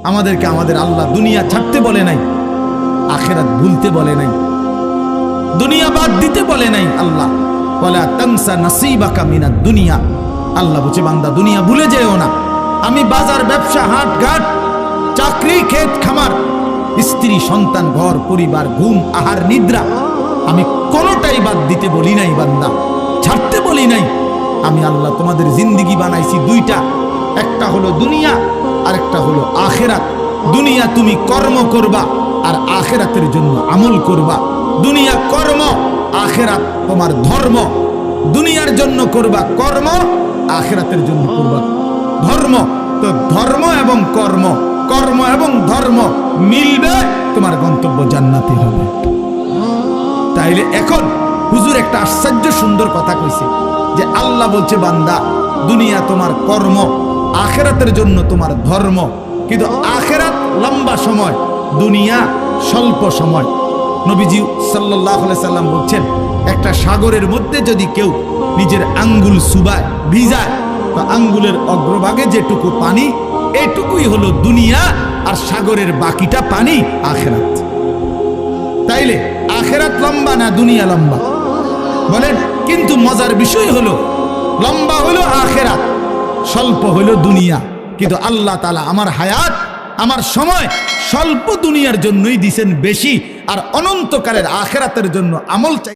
আমাদেরকে আমাদের আল্লাহ দুনিয়া ছাড়তে বলে নাই, আখিরাত ভুলতে বলে নাই, দুনিয়া বাদ দিতে বলে নাই। আল্লাহ ওয়ালা তানসা নাসিবাকা মিনাদ দুনিয়া, আল্লাহ বলছে বান্দা দুনিয়া ভুলে যেও না। আমি বাজার, ব্যবসা, হাট ঘাট, চাকরি, ক্ষেত খামার, স্ত্রী, সন্তান, ঘর পরিবার, ঘুম, আহার, নিদ্রা, আমি কোনোটাই বাদ দিতে বলি নাই বান্দা, ছাড়তে বলি নাই। আমি আল্লাহ তোমাদের জিন্দেগি বানাইছি দুইটা, একটা হলো দুনিয়া আর একটা হলো আখিরাত। দুনিয়া তুমি কর্ম করবা আর আখিরাতের জন্য আমল করবা। দুনিয়া কর্ম, আখিরাত তোমার ধর্ম। দুনিয়ার জন্য করবা কর্ম, আখিরাতের জন্য করবা ধর্ম। তো ধর্ম এবং কর্ম, কর্ম এবং ধর্ম মিলবে, তোমার গন্তব্য জান্নাতে হবে। তাইলে এখন হুজুর একটা আশ্চর্য সুন্দর কথা কইছে যে আল্লাহ বলছে বান্দা দুনিয়া তোমার কর্ম, আখিরাতের জন্য তোমার ধর্ম। কিন্তু আখিরাত লম্বা সময়, দুনিয়া স্বল্প সময়। নবীজি সাল্লাল্লাহু আলাইহি সাল্লাম বলছেন একটা সাগরের মধ্যে যদি কেউ নিজের আঙ্গুল চুবায়, ভিজায়, তো আঙ্গুলের অগ্রভাগে যেটুকু পানি, এটুকুই হলো দুনিয়া, আর সাগরের বাকিটা পানি আখিরাত। তাইলে আখিরাত লম্বা না দুনিয়া লম্বা বলেন? কিন্তু মজার বিষয় হলো লম্বা হলো আখিরাত, স্বল্প হলো দুনিয়া। কিন্তু আল্লাহ তাআলা আমার হায়াত, আমার সময় স্বল্প দুনিয়ার জন্যই দিছেন বেশি, আর অনন্তকালের আখিরাতের জন্য আমল চাই।